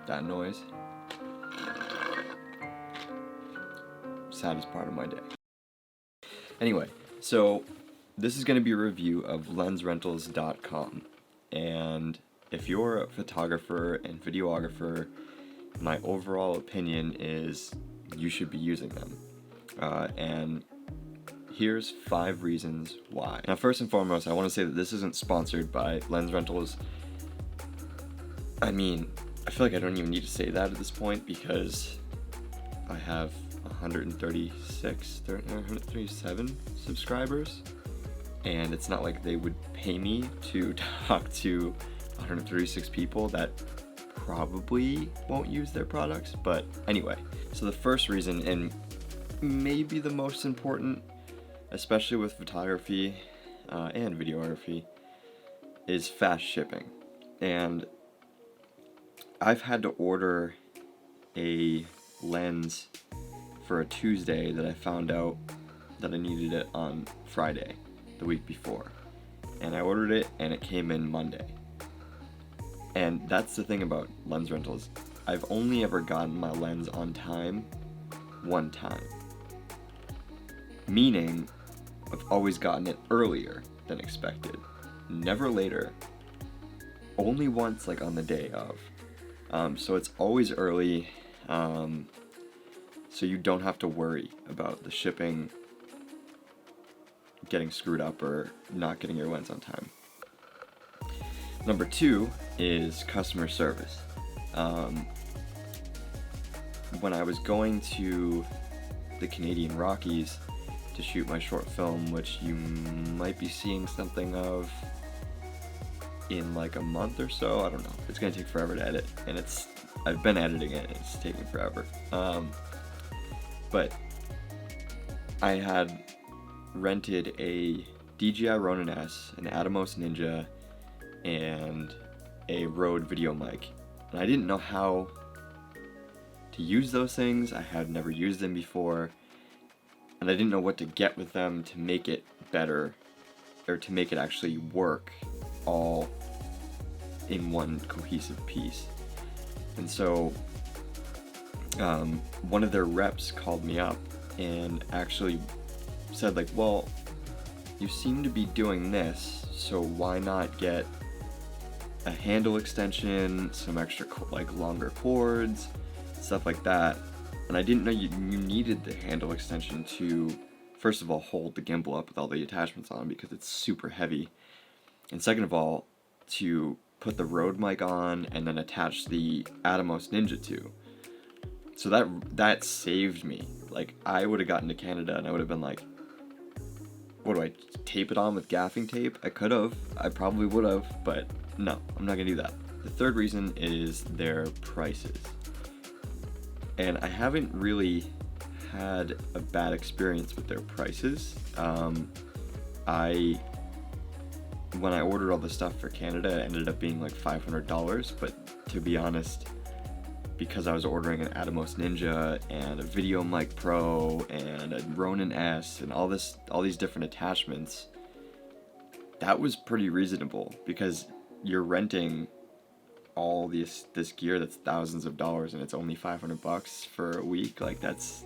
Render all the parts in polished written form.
that noise. Saddest part of my day. Anyway, so this is going to be a review of lensrentals.com, and if you're a photographer and videographer, my overall opinion is you should be using them. And here's 5 reasons why. Now, first and foremost, I want to say that this isn't sponsored by Lens Rentals. I mean, I feel like I don't even need to say that at this point because I have 137 subscribers, and it's not like they would pay me to talk to 136 people that probably won't use their products. But anyway, so the first reason, and maybe the most important, especially with photography and videography, is fast shipping. And I've had to order a lens for a Tuesday that I found out that I needed it on Friday, the week before. And I ordered it and it came in Monday. And that's the thing about lens rentals. I've only ever gotten my lens on time one time. Meaning, I've always gotten it earlier than expected. Never later. Only once, like on the day of. So it's always early, so you don't have to worry about the shipping getting screwed up or not getting your lens on time. Number 2 is customer service. When I was going to the Canadian Rockies to shoot my short film, which you might be seeing something of in like a month or so, I don't know. It's gonna take forever to edit, and I've been editing it, and it's taking forever. But I had rented a DJI Ronin S, an Atomos Ninja, and a Rode video mic, and I didn't know how to use those things. I had never used them before, and I didn't know what to get with them to make it better, or to make it actually work all in one cohesive piece. And so one of their reps called me up and actually said, like, well, you seem to be doing this, so why not get a handle extension, some extra like longer cords, stuff like that. And I didn't know you needed the handle extension to, first of all, hold the gimbal up with all the attachments on because it's super heavy, and second of all, to put the Rode mic on and then attach the Atomos Ninja to. So that saved me. Like, I would have gotten to Canada and I would have been like, what do I tape it on with gaffing tape? I could have. I probably would have, but no, I'm not gonna do that. The third reason is their prices. And I haven't really had a bad experience with their prices. When I ordered all the stuff for Canada, it ended up being like $500, but to be honest, because I was ordering an Atomos Ninja and a Video Mic Pro and a Ronin S and all these different attachments, that was pretty reasonable because you're renting all this gear that's thousands of dollars and it's only $500 for a week. Like, that's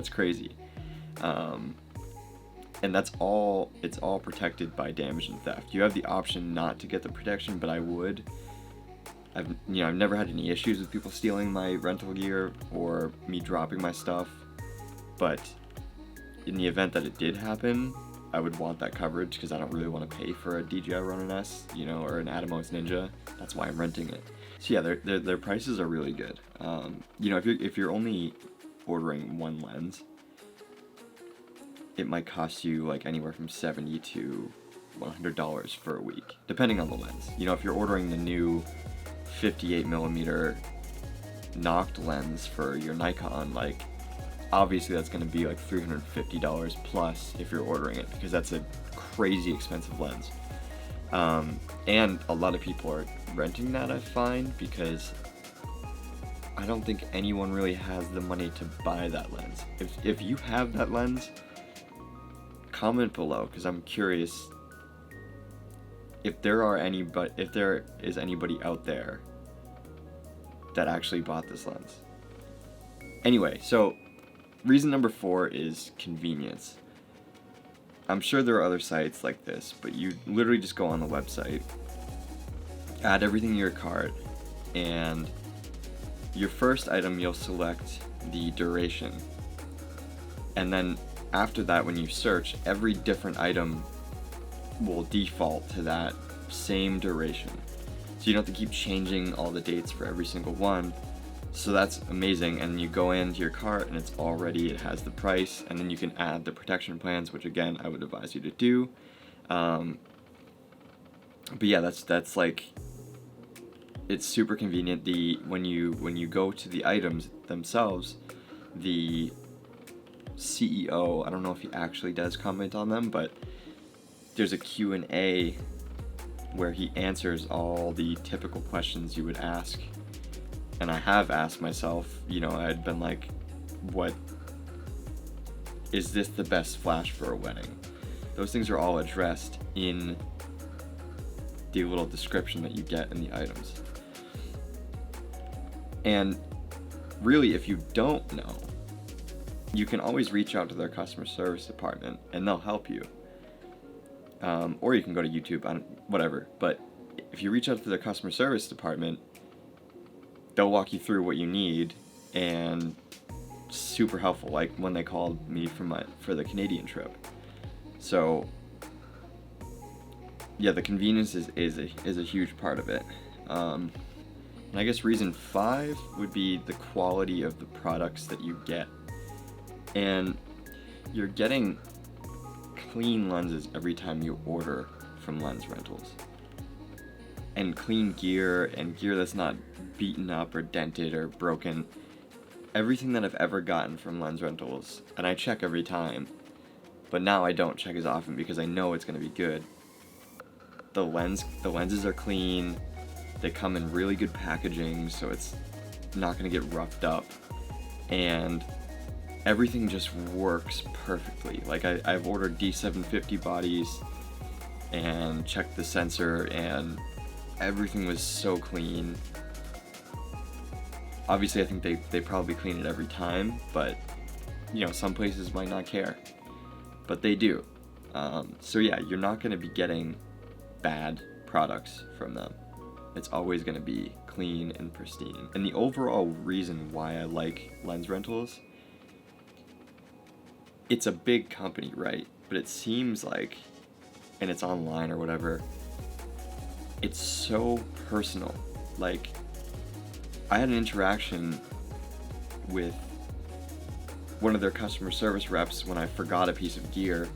crazy. And it's all protected by damage and theft. You have the option not to get the protection, but I would. I've never had any issues with people stealing my rental gear or me dropping my stuff, but in the event that it did happen, I would want that coverage because I don't really want to pay for a DJI Ronin S, or an Atomos Ninja. That's why I'm renting it. So yeah, their prices are really good. If you're only ordering one lens, it might cost you like anywhere from $70 to $100 for a week, depending on the lens. If you're ordering the new 58mm knocked lens for your Nikon, like, obviously that's going to be like $350 plus if you're ordering it, because that's a crazy expensive lens. And a lot of people are renting that, I find, because I don't think anyone really has the money to buy that lens. If you have that lens, comment below, because I'm curious if there is anybody out there that actually bought this lens. Anyway, so reason number 4 is convenience. I'm sure there are other sites like this, but you literally just go on the website, add everything to your cart, and your first item you'll select the duration. And then after that, when you search, every different item will default to that same duration. So you don't have to keep changing all the dates for every single one. So that's amazing. And you go into your cart and it has the price, and then you can add the protection plans, which again, I would advise you to do. But yeah, that's like, it's super convenient. When you go to the items themselves, the CEO, I don't know if he actually does comment on them, but there's a Q&A where he answers all the typical questions you would ask. And I have asked myself, I'd been like, what is this the best flash for a wedding? Those things are all addressed in the little description that you get in the items. And really, if you don't know, you can always reach out to their customer service department and they'll help you. Or you can go to YouTube, whatever. But if you reach out to their customer service department, they'll walk you through what you need, and super helpful, like when they called me for the Canadian trip. So yeah, the convenience is a huge part of it. And I guess reason 5 would be the quality of the products that you get. And you're getting clean lenses every time you order from Lens Rentals. And clean gear, and gear that's not beaten up or dented or broken. Everything that I've ever gotten from Lens Rentals, and I check every time, but now I don't check as often because I know it's going to be good. The lenses are clean. They come in really good packaging, so it's not going to get roughed up. And everything just works perfectly. Like I've ordered D750 bodies and checked the sensor, and everything was so clean. Obviously, I think they probably clean it every time, but some places might not care, but they do. So yeah, you're not going to be getting bad products from them. It's always going to be clean and pristine. And the overall reason why I like Lens Rentals, it's a big company, right? But it seems like, and it's online or whatever, it's so personal. Like, I had an interaction with one of their customer service reps when I forgot a piece of gear.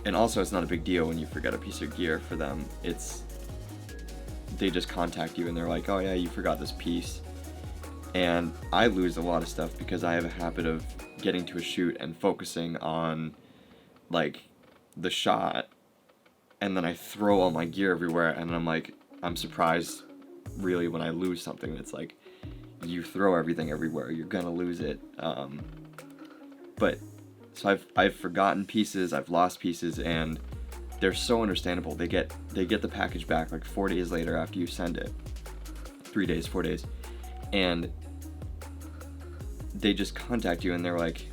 And also, it's not a big deal when you forget a piece of gear for them. They just contact you and they're like, oh yeah, you forgot this piece. And I lose a lot of stuff because I have a habit of getting to a shoot and focusing on like the shot, and then I throw all my gear everywhere, and I'm like, I'm surprised really when I lose something. It's like, you throw everything everywhere, you're gonna lose it. But so I've forgotten pieces, I've lost pieces, and they're so understandable. They get the package back like 4 days later after you send it. 3 days, 4 days. And they just contact you and they're like,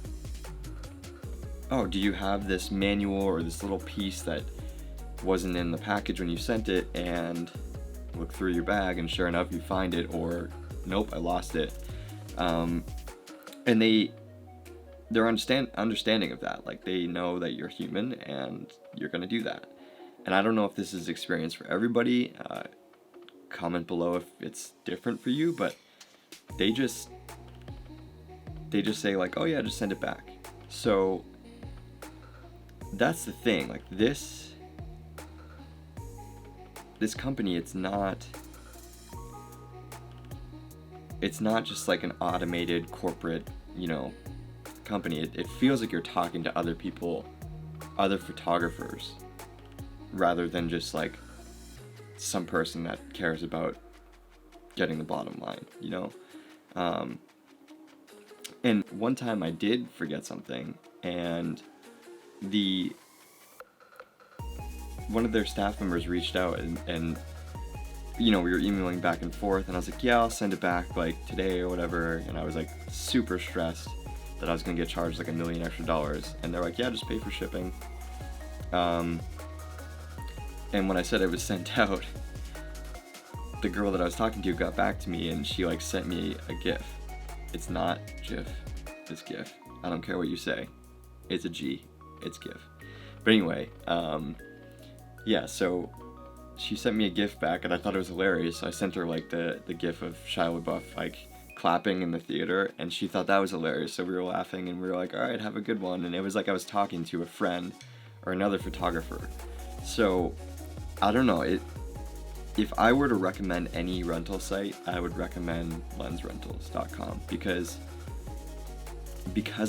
oh, do you have this manual or this little piece that wasn't in the package when you sent it? And look through your bag, and sure enough, you find it, or nope, I lost it. And they're understanding of that. Like, they know that you're human and you're gonna do that. And I don't know if this is experience for everybody. Comment below if it's different for you, but they just say like, oh yeah, just send it back. So that's the thing. Like, this company, it's not just like an automated corporate, company. It feels like you're talking to other people, other photographers, rather than just like some person that cares about getting the bottom line, And one time I did forget something, and one of their staff members reached out and we were emailing back and forth, and I was like, yeah, I'll send it back like today or whatever, and I was like super stressed that I was gonna get charged like $1 million extra, and they're like, yeah, just pay for shipping. And when I said it was sent out, the girl that I was talking to got back to me, and she like sent me a GIF. It's not GIF, it's GIF. I don't care what you say. It's a G, it's GIF. But anyway, yeah, so she sent me a GIF back, and I thought it was hilarious. So I sent her like the GIF of Shia LaBeouf like clapping in the theater, and she thought that was hilarious. So we were laughing, and we were like, all right, have a good one. And it was like I was talking to a friend or another photographer. So I don't know, if I were to recommend any rental site, I would recommend lensrentals.com because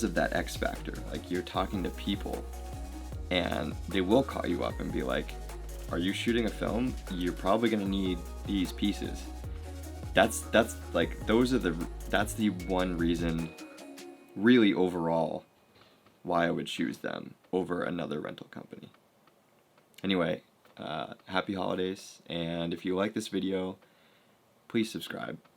of that X factor. Like, you're talking to people, and they will call you up and be like, are you shooting a film? You're probably gonna need these pieces. That's the one reason really overall why I would choose them over another rental company. Anyway, happy holidays, and if you like this video, please subscribe.